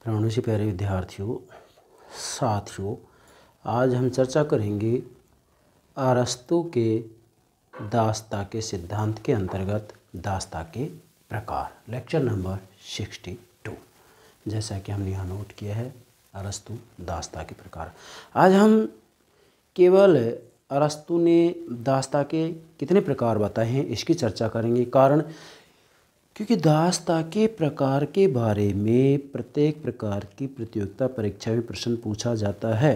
प्रणाम से प्यारे विद्यार्थियों साथियों, आज हम चर्चा करेंगे अरस्तू के दास्ता के सिद्धांत के अंतर्गत दास्ता के प्रकार। Lecture number 62। जैसा कि हमने यहाँ नोट किया है, अरस्तू दास्ता के प्रकार। आज हम केवल अरस्तू ने दास्ता के कितने प्रकार बताए हैं इसकी चर्चा करेंगे। कारण क्योंकि दास्ता के प्रकार के बारे में प्रत्येक प्रकार की प्रतियोगिता परीक्षा में प्रश्न पूछा जाता है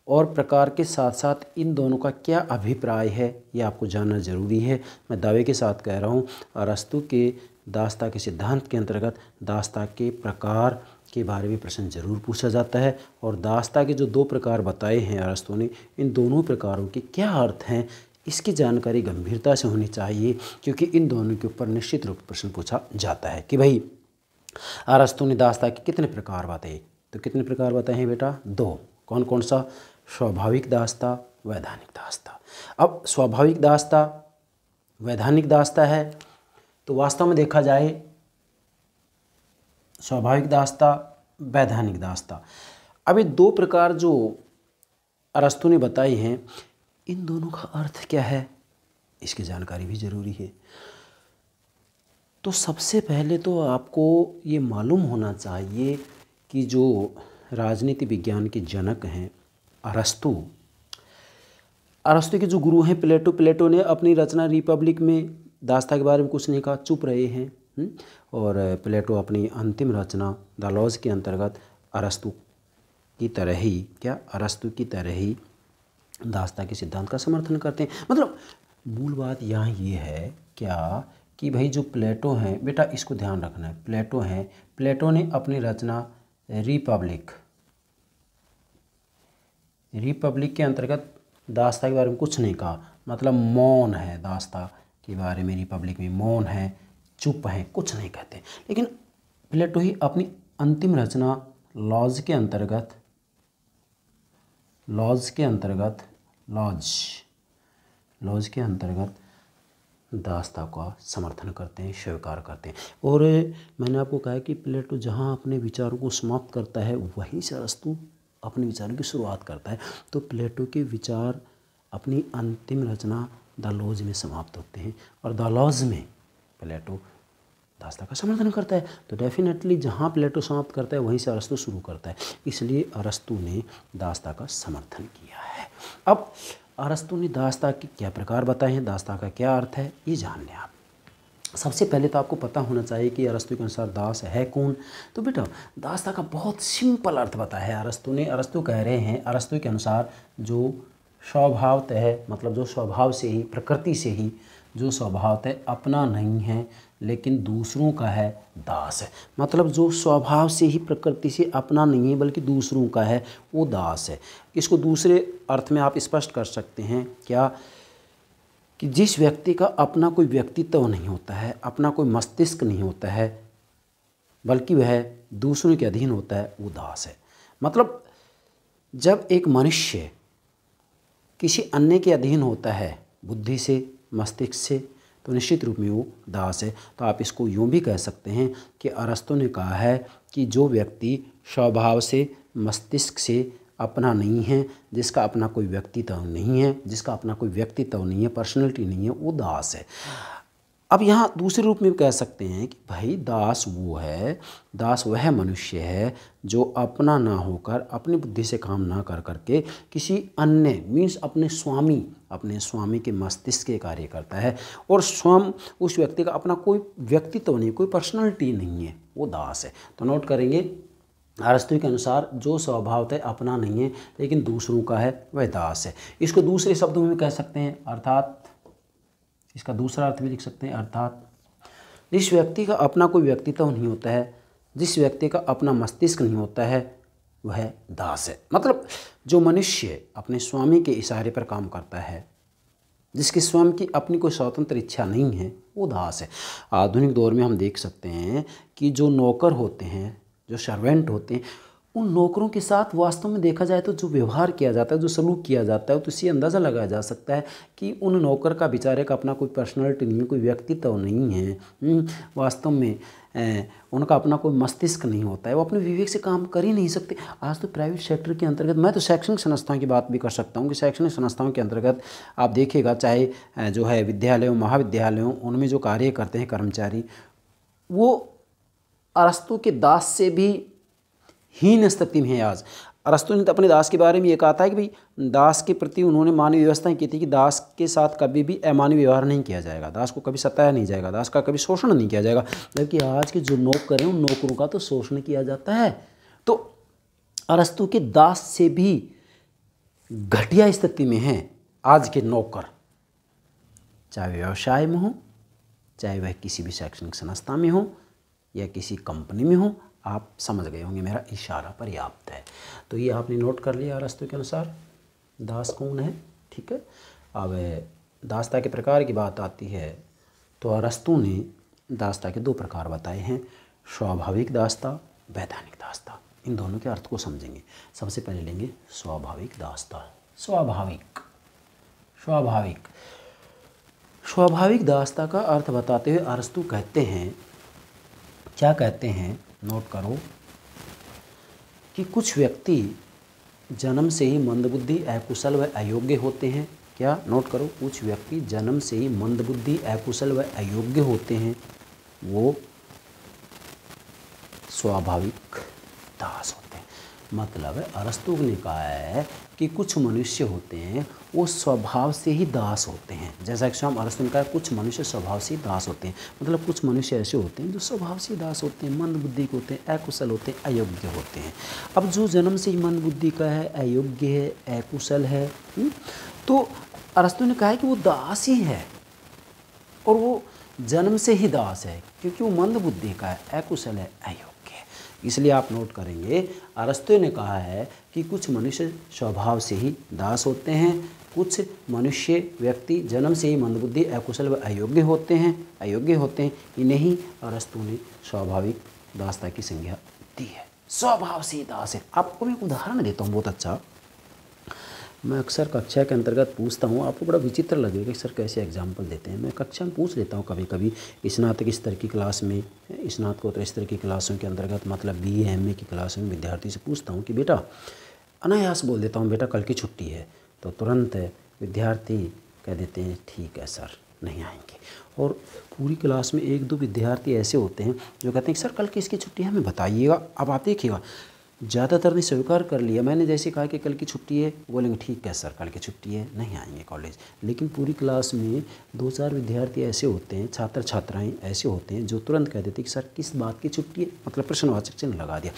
और प्रकार के साथ साथ इन दोनों का क्या अभिप्राय है ये आपको जानना ज़रूरी है। मैं दावे के साथ कह रहा हूँ, अरस्तू के दास्ता के सिद्धांत के अंतर्गत दास्ता के प्रकार के बारे में प्रश्न जरूर पूछा जाता है और दास्ता के जो दो प्रकार बताए हैं अरस्तू ने, इन दोनों प्रकारों के क्या अर्थ हैं इसकी जानकारी गंभीरता से होनी चाहिए, क्योंकि इन दोनों के ऊपर निश्चित रूप प्रश्न पूछा जाता है कि भाई अरस्तू ने दास्ता के कितने प्रकार बताए। तो कितने प्रकार बताए हैं बेटा? दो। कौन कौन सा? स्वाभाविक दास्ता, वैधानिक दास्ता। अब स्वाभाविक दास्ता, वैधानिक दास्ता है तो वास्तव में देखा जाए स्वाभाविक दास्ता, वैधानिक दास्ता, अब ये दो प्रकार जो अरस्तू ने बताई हैं, इन दोनों का अर्थ क्या है इसकी जानकारी भी ज़रूरी है। तो सबसे पहले तो आपको ये मालूम होना चाहिए कि जो राजनीति विज्ञान के जनक हैं अरस्तू के जो गुरु हैं प्लेटो ने अपनी रचना रिपब्लिक में दास्ता के बारे में कुछ नहीं कहा, चुप रहे हैं। और प्लेटो अपनी अंतिम रचना द लॉज के अंतर्गत अरस्तू की तरह ही दास्ता के सिद्धांत का समर्थन करते हैं। मतलब मूल बात यहाँ ये है क्या कि भाई जो प्लेटो हैं बेटा, इसको ध्यान रखना है, प्लेटो ने अपनी रचना रिपब्लिक के अंतर्गत दास्ता के बारे में कुछ नहीं कहा। मतलब मौन है दास्ता के बारे में, रिपब्लिक में मौन है, चुप है, कुछ नहीं कहते। लेकिन प्लेटो ही अपनी अंतिम रचना लॉज के अंतर्गत दास्ता का समर्थन करते हैं, स्वीकार करते हैं। और मैंने आपको कहा कि प्लेटो जहाँ अपने विचारों को समाप्त करता है वहीं से अरस्तू अपने विचारों की शुरुआत करता है। तो प्लेटो के विचार अपनी अंतिम रचना द लॉज में समाप्त होते हैं और द लॉज में प्लेटो दास्ता का समर्थन करता है। तो डेफिनेटली जहाँ प्लेटो समाप्त करता है वहीं से अरस्तू शुरू करता है, इसलिए अरस्तू ने दास्ता का समर्थन किया है। अब अरस्तू ने दास्ता के क्या प्रकार बताए हैं, दास्ता का क्या अर्थ है, ये जान लें आप। सबसे पहले तो आपको पता होना चाहिए कि अरस्तू के अनुसार दास है कौन। तो बेटा दास्ता का बहुत सिंपल अर्थ बताया है अरस्तू ने। अरस्तू कह रहे हैं, अरस्तू के अनुसार जो स्वभावतः है, मतलब जो स्वभाव से ही, प्रकृति से ही जो स्वभावतः अपना नहीं है लेकिन दूसरों का है, दास है। मतलब जो स्वभाव से ही प्रकृति से अपना नहीं है बल्कि दूसरों का है, वो दास है। इसको दूसरे अर्थ में आप स्पष्ट कर सकते हैं क्या कि जिस व्यक्ति का अपना कोई व्यक्तित्व नहीं होता है, अपना कोई मस्तिष्क नहीं होता है, बल्कि वह दूसरों के अधीन होता है, वो दास है। मतलब जब एक मनुष्य किसी अन्य के अधीन होता है बुद्धि से, मस्तिष्क से, तो निश्चित रूप में वो दास है। तो आप इसको यूँ भी कह सकते हैं कि अरस्तू ने कहा है कि जो व्यक्ति स्वभाव से, मस्तिष्क से अपना नहीं है, जिसका अपना कोई व्यक्तित्व नहीं है, पर्सनैलिटी नहीं है, वो दास है। अब यहाँ दूसरे रूप में कह सकते हैं कि भाई दास वह मनुष्य है जो अपना ना होकर, अपनी बुद्धि से काम ना कर करके किसी अन्य मीन्स अपने स्वामी के मस्तिष्क के कार्य करता है और स्वयं उस व्यक्ति का अपना कोई व्यक्तित्व नहीं, कोई पर्सनैलिटी नहीं है, वो दास है। तो नोट करेंगे, अरस्तू के अनुसार जो स्वभावतः अपना नहीं है लेकिन दूसरों का है, वह दास है। इसको दूसरे शब्दों में कह सकते हैं, अर्थात इसका दूसरा अर्थ भी लिख सकते हैं, अर्थात जिस व्यक्ति का अपना कोई व्यक्तित्व नहीं होता है, जिस व्यक्ति का अपना मस्तिष्क नहीं होता है, वह दास है। मतलब जो मनुष्य अपने स्वामी के इशारे पर काम करता है, जिसकी स्वयं की अपनी कोई स्वतंत्र इच्छा नहीं है, वो दास है। आधुनिक दौर में हम देख सकते हैं कि जो नौकर होते हैं, जो सर्वेंट होते हैं, उन नौकरों के साथ वास्तव में देखा जाए तो जो व्यवहार किया जाता है, जो सलूक किया जाता है, तो इससे अंदाज़ा लगाया जा सकता है कि उन नौकर का बेचारे का अपना कोई पर्सनैलिटी नहीं है, कोई व्यक्तित्व नहीं है। वास्तव में उनका अपना कोई मस्तिष्क नहीं होता है, वो अपने विवेक से काम कर ही नहीं सकते। आज तो प्राइवेट सेक्टर के अंतर्गत, मैं तो शैक्षणिक संस्थाओं की बात भी कर सकता हूँ कि शैक्षणिक संस्थाओं के अंतर्गत आप देखिएगा, चाहे जो है विद्यालयों, महाविद्यालयों, उनमें जो कार्य करते हैं कर्मचारी, वो अरस्तु के दास से भी हीन स्थिति में है आज। अरस्तु ने तो अपने दास के बारे में ये कहा था कि भाई दास के प्रति उन्होंने मानवीय व्यवस्थाएं की थी कि दास के साथ कभी भी अमानवीय व्यवहार नहीं किया जाएगा, दास को कभी सताया नहीं जाएगा, दास का कभी शोषण नहीं किया जाएगा। जबकि आज के जो नौकर हैं उन नौकरों का तो शोषण किया जाता है। तो अरस्तु के दास से भी घटिया स्थिति में हैं आज के नौकर, चाहे व्यवसाय में हो, चाहे वह किसी भी शैक्षणिक संस्था में हो या किसी कंपनी में हो। आप समझ गए होंगे, मेरा इशारा पर्याप्त है। तो ये आपने नोट कर लिया अरस्तु के अनुसार दास कौन है, ठीक है। अब दासता के प्रकार की बात आती है तो अरस्तु ने दासता के 2 प्रकार बताए हैं, स्वाभाविक दासता, वैधानिक दासता। इन दोनों के अर्थ को समझेंगे। सबसे पहले लेंगे स्वाभाविक दासता। स्वाभाविक दासता का अर्थ बताते हुए अरस्तु कहते हैं, क्या कहते हैं, नोट करो, कि कुछ व्यक्ति जन्म से ही मंदबुद्धि, अकुशल व अयोग्य होते हैं। क्या, नोट करो, कुछ व्यक्ति जन्म से ही मंदबुद्धि, अकुशल व अयोग्य होते हैं, वो स्वाभाविक दास होते हैं। मतलब अरस्तु ने कहा है कि कुछ मनुष्य होते हैं वो स्वभाव से ही दास होते हैं। जैसा कि स्वयं अरस्तु ने कहा, कुछ मनुष्य स्वभाव से ही दास होते हैं। मतलब कुछ मनुष्य ऐसे होते हैं जो स्वभाव से ही दास होते हैं, मंदबुद्धि के होते हैं, अकुशल होते हैं, अयोग्य होते हैं। अब जो जन्म से ही मंदबुद्धि का है, अयोग्य है, अकुशल है, तो अरस्तु ने कहा है कि वो दास ही है, और वो जन्म से ही दास है क्योंकि वो मंदबुद्धि का है, अकुशल है, अयोग्य। इसलिए आप नोट करेंगे, अरस्तु ने कहा है कि कुछ मनुष्य स्वभाव से ही दास होते हैं, कुछ मनुष्य व्यक्ति जन्म से ही मंदबुद्धि, अकुशल व अयोग्य होते हैं। इन्हें ही अरस्तु ने स्वाभाविक दासता की संज्ञा दी है। स्वभाव से ही दास है। आपको मैं एक उदाहरण देता हूँ बहुत अच्छा। मैं अक्सर कक्षा के अंतर्गत पूछता हूँ, आपको बड़ा विचित्र लगेगा कि सर कैसे एग्जाम्पल देते हैं। मैं कक्षा में पूछ लेता हूँ कभी कभी स्नातक स्तर की क्लास में, स्नातकोत्तर स्तर की क्लासों के अंतर्गत, मतलब BA MA की क्लास में विद्यार्थी से पूछता हूँ कि बेटा, अनायास बोल देता हूँ, बेटा कल की छुट्टी है, तो तुरंत विद्यार्थी कह देते हैं ठीक है सर, नहीं आएंगे। और पूरी क्लास में 1-2 विद्यार्थी ऐसे होते हैं जो कहते हैं सर कल किसकी छुट्टी है, हमें बताइएगा। अब आप देखिएगा, ज़्यादातर ने स्वीकार कर लिया। मैंने जैसे कहा कि कल की छुट्टी है, बोलेंगे ठीक है सर कल की छुट्टी है, नहीं आएंगे कॉलेज। लेकिन पूरी क्लास में 2-4 विद्यार्थी ऐसे होते हैं, छात्र छात्राएं ऐसे होते हैं जो तुरंत कह देते हैं कि सर किस बात की छुट्टी है, मतलब प्रश्नवाचक चिन्ह लगा दिया।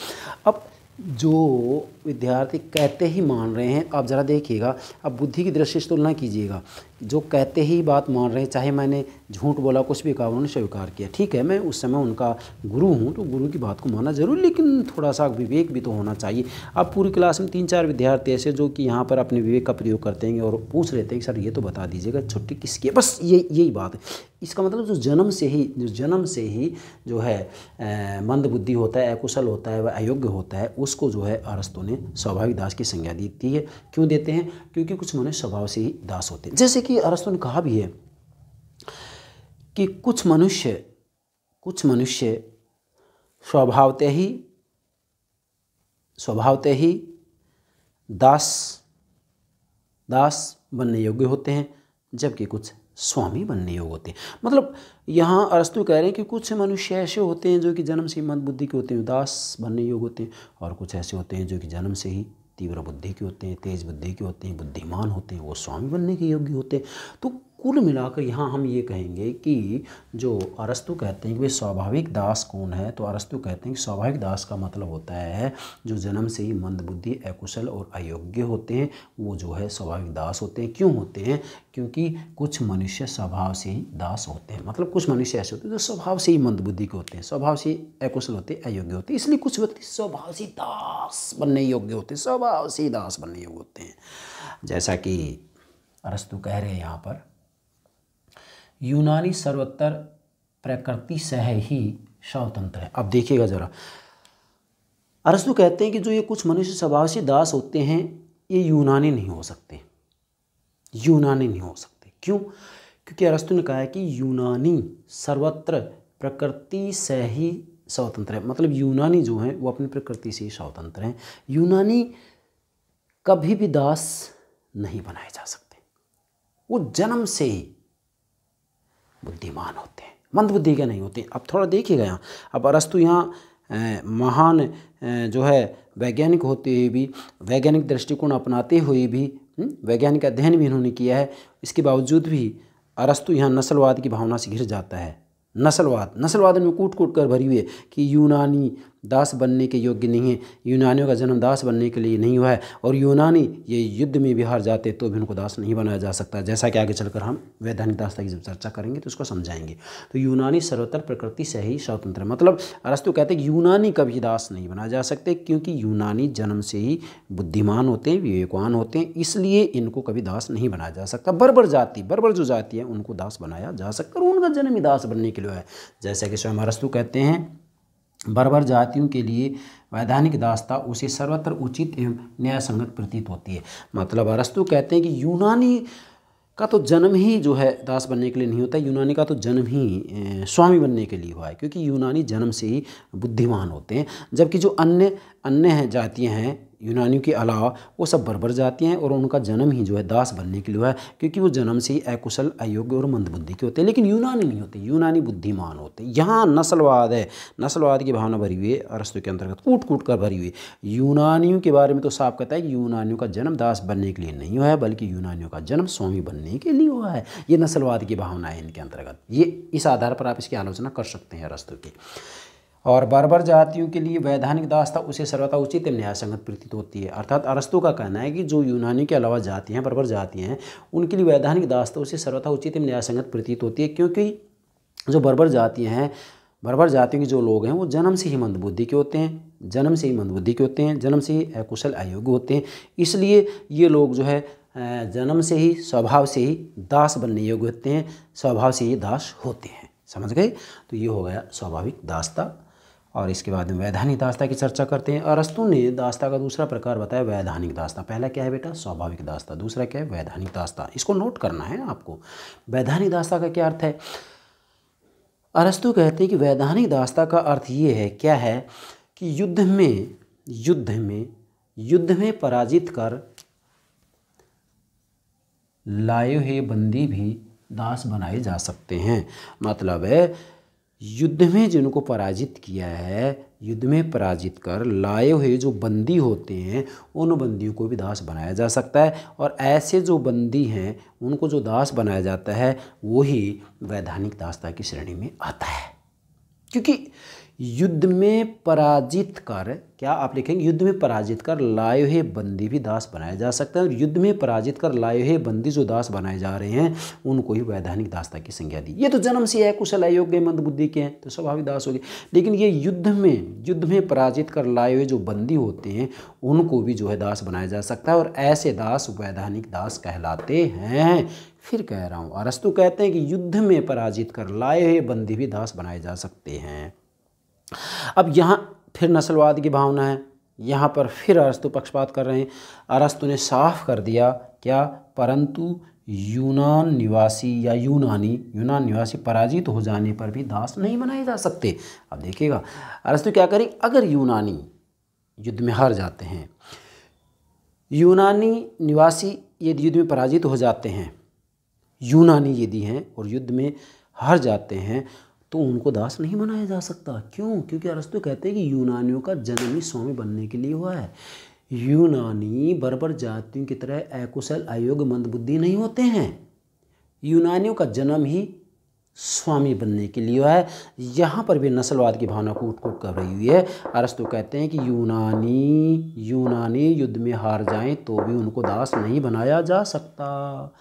अब जो विद्यार्थी कहते ही मान रहे हैं, आप ज़रा देखिएगा, अब बुद्धि की दृष्टि से तुलना कीजिएगा, जो कहते ही बात मान रहे हैं, चाहे मैंने झूठ बोला, कुछ भी कहा, उन्होंने स्वीकार किया, ठीक है, मैं उस समय उनका गुरु हूँ तो गुरु की बात को माना जरूर, लेकिन थोड़ा सा विवेक भी तो होना चाहिए। अब पूरी क्लास में 3-4 विद्यार्थी ऐसे जो कि यहाँ पर अपने विवेक का प्रयोग करते हैं और पूछ लेते हैं कि सर ये तो बता दीजिएगा छुट्टी किसकी है, बस यही बात है। इसका मतलब जो जन्म से ही जो है मंदबुद्धि होता है, अकुशल होता है, वह अयोग्य होता है, उसको जो है अरस्तु ने स्वाभाविक दास की संज्ञा दी है। क्यों देते हैं? क्योंकि कुछ मनुष्य स्वभाव से ही दास होते हैं। जैसे कि अरस्तु ने कहा भी है कि कुछ मनुष्य स्वभावतः ही दास बनने योग्य होते हैं, जबकि कुछ स्वामी बनने योग्य होते हैं। मतलब यहाँ अरस्तु कह रहे हैं कि कुछ मनुष्य ऐसे होते हैं जो कि जन्म से ही मंदबुद्धि के होते हैं, दास बनने योग्य होते हैं, और कुछ ऐसे होते हैं जो कि जन्म से ही तीव्र बुद्धि के होते हैं, तेज बुद्धि के होते हैं, बुद्धिमान होते हैं, वो स्वामी बनने के योग्य होते हैं। तो कुल मिलाकर यहाँ हम ये कहेंगे कि जो अरस्तु कहते हैं कि वे स्वाभाविक दास कौन है, तो अरस्तु कहते हैं कि स्वाभाविक दास का मतलब होता है जो जन्म से ही मंदबुद्धि, अकुशल और अयोग्य होते हैं, वो जो है स्वाभाविक दास होते हैं। क्यों होते हैं? क्योंकि कुछ मनुष्य स्वभाव से ही दास होते हैं। मतलब कुछ मनुष्य ऐसे होते हैं जो स्वभाव से ही मंदबुद्धि के होते हैं, स्वभाव से अकुशल होते हैं, अयोग्य होते हैं। इसलिए कुछ व्यक्ति स्वभाव से दास बनने योग्य होते हैं, स्वभाव से दास बनने योग्य होते हैं। जैसा कि अरस्तु कह रहे हैं यहाँ पर, यूनानी सर्वोत्तर प्रकृति सह ही स्वतंत्र है। अब देखिएगा जरा, अरस्तु कहते हैं कि जो ये कुछ मनुष्य स्वभाव से दास होते हैं ये यूनानी नहीं हो सकते, यूनानी नहीं हो सकते। क्यों? क्योंकि अरस्तु ने कहा है कि यूनानी सर्वत्र प्रकृति से ही स्वतंत्र है। मतलब यूनानी जो हैं वो अपनी प्रकृति से ही स्वतंत्र हैं। यूनानी कभी भी दास नहीं बनाए जा सकते, वो जन्म से ही बुद्धिमान होते हैं, मंदबुद्धि के नहीं होते। अब थोड़ा देखिएगा यहाँ, अब अरस्तु यहाँ महान जो है वैज्ञानिक होते हुए भी, वैज्ञानिक दृष्टिकोण अपनाते हुए भी, वैज्ञानिक अध्ययन भी इन्होंने किया है, इसके बावजूद भी अरस्तु यहाँ नस्लवाद की भावना से घिर जाता है। नस्लवाद में कूट कूट कर भरी हुई है कि यूनानी दास बनने के योग्य नहीं है, यूनानियों का जन्म दास बनने के लिए नहीं हुआ है, और यूनानी ये युद्ध में भी हार जाते तो भी उनको दास नहीं बनाया जा सकता। जैसा कि आगे चलकर हम वैधानिक दासता की जब चर्चा करेंगे तो उसको समझाएंगे। तो यूनानी सर्वत्र प्रकृति से ही स्वतंत्र, मतलब अरस्तु कहते हैं कि यूनानी कभी दास नहीं बनाया जा सकते, क्योंकि यूनानी जन्म से ही बुद्धिमान होते हैं, विवेकवान होते हैं, इसलिए इनको कभी दास नहीं बनाया जा सकता। बर्बर जो जाति है उनको दास बनाया जा सकता है, और उनका जन्म ही दास बनने के लिए है। जैसा कि स्वयं अरस्तु कहते हैं, बर्बर जातियों के लिए वैधानिक दासता उसे सर्वत्र उचित एवं न्याय संगत प्रतीत होती है। मतलब अरस्तु कहते हैं कि यूनानी का तो जन्म ही जो है दास बनने के लिए नहीं होता, यूनानी का तो जन्म ही स्वामी बनने के लिए हुआ है, क्योंकि यूनानी जन्म से ही बुद्धिमान होते हैं। जबकि जो अन्य जातियाँ हैं यूनानियों के अलावा, वो सब बर्बर जातियाँ हैं, और उनका जन्म ही जो है दास बनने के लिए हुआ है, क्योंकि वो जन्म से ही अकुशल, अयोग्य और मंदबुद्धि के होते हैं। लेकिन यूनानी नहीं होते, यूनानी बुद्धिमान होते हैं। यहाँ नस्लवाद है, नस्लवाद की भावना भरी हुई है अरस्तु के अंतर्गत, कूट कूट कर भरी हुई है। यूनानियों के बारे में तो साफ कहता है कि यूनानियों का जन्म दास बनने के लिए नहीं हुआ है, बल्कि यूनानियों का जन्म स्वामी बनने के लिए हुआ है। ये नस्लवाद की भावना है इनके अंतर्गत। ये इस आधार पर आप इसकी आलोचना कर सकते हैं अरस्तु की। और बर्बर जातियों के लिए वैधानिक दासता उसे सर्वथा उचित एवं न्याय संगत प्रतीत होती है। अर्थात अरस्तु का कहना है कि जो यूनानी के अलावा जातियाँ हैं, बर्बर जातियाँ हैं, उनके लिए वैधानिक दासता उसे सर्वथा उचित एवं न्याय संगत प्रतीत होती है, क्योंकि जो बर्बर जातियाँ हैं, बर्बर जातियों के जो लोग हैं वो जन्म से ही मंदबुद्धि के होते हैं, जन्म से ही अकुशल, अयोग्य होते हैं। इसलिए ये लोग जो है जन्म से ही, स्वभाव से ही दास बनने योग्य होते हैं, स्वभाव से ही दास होते हैं। समझ गए? तो ये हो गया स्वाभाविक दासता। और इसके बाद में वैधानिक दासता की चर्चा करते हैं। अरस्तु ने दासता का दूसरा प्रकार बताया वैधानिक दासता। पहला क्या है बेटा? स्वाभाविक दासता। दूसरा क्या है? वैधानिक दासता। इसको नोट करना है आपको। वैधानिक दासता का क्या अर्थ है? अरस्तु कहते हैं कि वैधानिक दासता का अर्थ ये है, क्या है कि युद्ध में पराजित कर लाए हुए बंदी भी दास बनाए जा सकते हैं। मतलब है युद्ध में जिनको पराजित किया है, युद्ध में पराजित कर लाए हुए जो बंदी होते हैं उन बंदियों को भी दास बनाया जा सकता है। और ऐसे जो बंदी हैं उनको जो दास बनाया जाता है वही वैधानिक दासता की श्रेणी में आता है। क्योंकि युद्ध में पराजित कर, क्या आप लिखेंगे? युद्ध में पराजित कर लाए हुए बंदी भी दास बनाया जा सकता है। और युद्ध में पराजित कर लाए हुए बंदी जो दास बनाए जा रहे हैं उनको ही वैधानिक दासता की संज्ञा दी। ये तो जन्म से है कुशल, अयोग्य, मंदबुद्धि के हैं, तो स्वाभाविक दास हो गए। लेकिन ये युद्ध में पराजित कर लाए हुए जो बंदी होते हैं उनको भी जो है दास बनाया जा सकता है, और ऐसे दास वैधानिक दास कहलाते हैं। फिर कह रहा हूँ, अरस्तु कहते हैं कि युद्ध में पराजित कर लाए हुए बंदी भी दास बनाए जा सकते हैं। अब यहाँ फिर नस्लवाद की भावना है, यहाँ पर फिर अरस्तु पक्षपात कर रहे हैं। अरस्तु ने साफ कर दिया क्या? परंतु यूनान निवासी पराजित हो जाने पर भी दास नहीं बनाए जा सकते। अब देखिएगा अरस्तु क्या करें, अगर यूनानी युद्ध में हार जाते हैं, यूनानी निवासी यदि युद्ध में पराजित हो जाते हैं, यूनानी यदि हैं और युद्ध में हार जाते हैं, तो उनको दास नहीं बनाया जा सकता। क्यों? क्योंकि अरस्तु कहते हैं कि यूनानियों का जन्म ही स्वामी बनने के लिए हुआ है। यूनानी बर्बर जातियों की तरह अकुशल, अयोग्य, मंदबुद्धि नहीं होते हैं। यूनानियों का जन्म ही स्वामी बनने के लिए हुआ है। यहाँ पर भी नस्लवाद की भावना कूट कूट कर रही हुई है। अरस्तु कहते हैं कि यूनानी युद्ध में हार जाएं तो भी उनको दास नहीं बनाया जा सकता।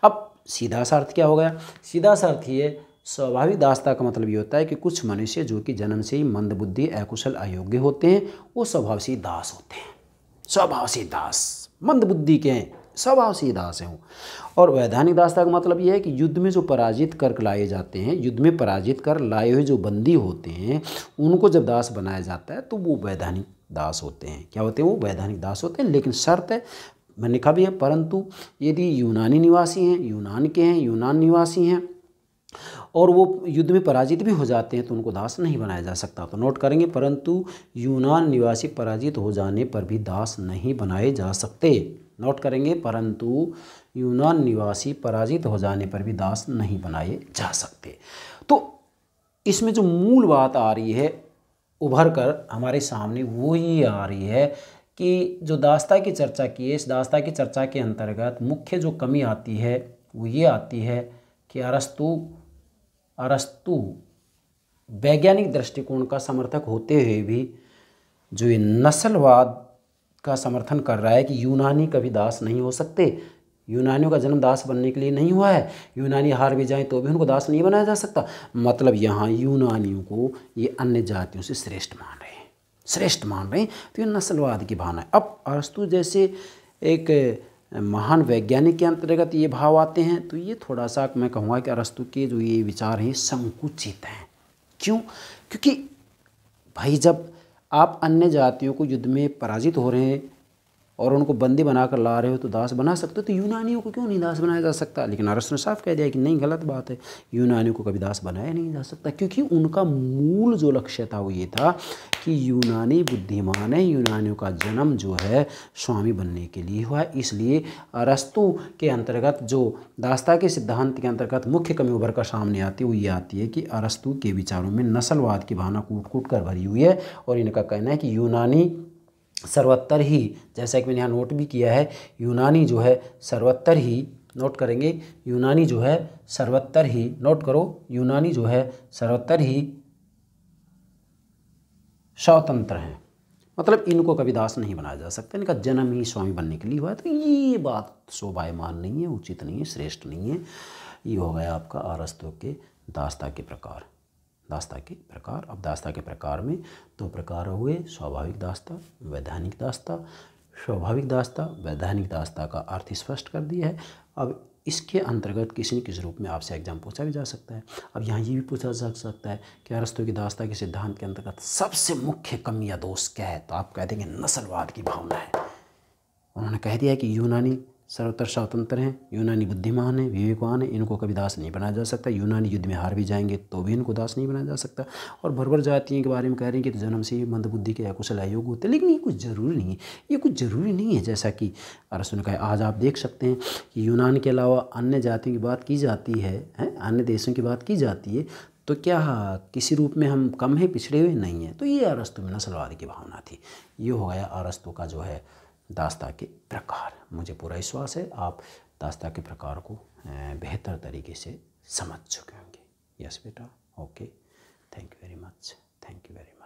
अब सीधा सा अर्थ क्या हो गया? सीधा सा अर्थ ये, स्वाभाविक दासता का मतलब ये होता है कि कुछ मनुष्य जो कि जन्म से ही मंदबुद्धि, अकुशल, अयोग्य होते हैं वो स्वभाव से दास होते हैं। स्वभाव से दास, मंदबुद्धि के हैं, स्वभाव से ही दास है वो। और वैधानिक दासता का मतलब ये है कि युद्ध में जो पराजित कर लाए जाते हैं, युद्ध में पराजित कर लाए हुए जो बंदी होते हैं उनको जब दास बनाया जाता है तो वो वैधानिक दास होते हैं। क्या होते हैं? वो वैधानिक दास होते हैं। लेकिन शर्त है, मैंने लिखा भी है, परंतु यदि यूनानी निवासी हैं, यूनान के हैं, यूनान निवासी हैं और वो युद्ध में पराजित भी हो जाते हैं तो उनको दास नहीं बनाया जा सकता। तो नोट करेंगे, परंतु यूनान निवासी पराजित हो जाने पर भी दास नहीं बनाए जा सकते। नोट करेंगे, परंतु यूनान निवासी पराजित हो जाने पर भी दास नहीं बनाए जा सकते। तो इसमें जो मूल बात आ रही है उभर कर हमारे सामने वो ये आ रही है कि जो दासता की चर्चा की है, इस दासता की चर्चा के अंतर्गत मुख्य जो कमी आती है वो ये आती है कि अरस्तु वैज्ञानिक दृष्टिकोण का समर्थक होते हुए भी जो ये नस्लवाद का समर्थन कर रहा है कि यूनानी कभी दास नहीं हो सकते, यूनानियों का जन्म दास बनने के लिए नहीं हुआ है, यूनानी हार भी जाएं तो भी उनको दास नहीं बनाया जा सकता। मतलब यहाँ यूनानियों को ये अन्य जातियों से श्रेष्ठ मान रहे हैं, श्रेष्ठ मान रहे हैं। तो ये नस्लवाद की भावना है। अब अरस्तु जैसे एक महान वैज्ञानिक के अंतर्गत ये भाव आते हैं तो ये थोड़ा सा मैं कहूँगा कि अरस्तु के जो ये विचार हैं संकुचित हैं। क्यों? क्योंकि भाई जब आप अन्य जातियों को युद्ध में पराजित हो रहे हैं और उनको बंदी बनाकर ला रहे हो तो दास बना सकते हो, तो यूनानियों को क्यों नहीं दास बनाया जा सकता? लेकिन अरस्तु ने साफ कह दिया कि नहीं, गलत बात है, यूनानियों को कभी दास बनाया नहीं जा सकता। क्योंकि उनका मूल जो लक्ष्य था वो ये था कि यूनानी बुद्धिमान है, यूनानियों का जन्म जो है स्वामी बनने के लिए हुआ है। इसलिए अरस्तु के अंतर्गत जो दासता के सिद्धांत के अंतर्गत मुख्य कमी उभर कर सामने आती है वो ये आती है कि अरस्तु के विचारों में नस्लवाद की भावना कूट कूट कर भरी हुई है। और इनका कहना है कि यूनानी सर्वोत्तर ही, जैसा कि मैंने यहाँ नोट भी किया है, यूनानी जो है सर्वोत्तर ही, नोट करेंगे, यूनानी जो है सर्वोत्तर ही, नोट करो, यूनानी जो है सर्वोत्तर ही स्वतंत्र हैं। मतलब इनको कभी दास नहीं बनाया जा सकता, इनका जन्म ही स्वामी बनने के लिए हुआ है। तो ये बात शोभायमान नहीं है, उचित नहीं है, श्रेष्ठ नहीं है। ये हो गया आपका अरस्तु के दासता के प्रकार। दासता के प्रकार, अब दासता के प्रकार में दो प्रकार हुए, स्वाभाविक दासता, वैधानिक दासता। स्वाभाविक दासता, वैधानिक दासता का अर्थ स्पष्ट कर दिया है। अब इसके अंतर्गत किसी न किसी रूप में आपसे एग्जाम पूछा भी जा सकता है। अब यहाँ ये भी पूछा जा सकता है कि अरस्तु की दासता के सिद्धांत के अंतर्गत सबसे मुख्य कमी या दोष क्या है? तो आप कह देंगे नस्लवाद की भावना है। उन्होंने कह दिया कि यूनानी सर्वतर स्वतंत्र हैं, यूनानी बुद्धिमान हैं, विवेकवान हैं, इनको कभी दास नहीं बनाया जा सकता। यूनानी युद्ध में हार भी जाएंगे तो भी इनको दास नहीं बनाया जा सकता। और बर्बर जातियों के बारे में कह रहे हैं कि तो जन्म से ही मंदबुद्धि के अकुशल अयोग्य होते हैं। लेकिन ये कुछ ज़रूरी नहीं है, ये कुछ ज़रूरी नहीं है। जैसा कि अरस्तु ने कहा, आज आप देख सकते हैं कि यूनान के अलावा अन्य जातियों की बात की जाती है, अन्य देशों की बात की जाती है, तो क्या किसी रूप में हम कम हैं, पिछड़े हुए नहीं हैं? तो ये अरस्तु में नस्लवाद की भावना थी। ये हो गया अरस्तु का जो है दासता के प्रकार। मुझे पूरा विश्वास है आप दासता के प्रकार को बेहतर तरीके से समझ चुके होंगे। यस बेटा, okay, thank you very much, thank you very much.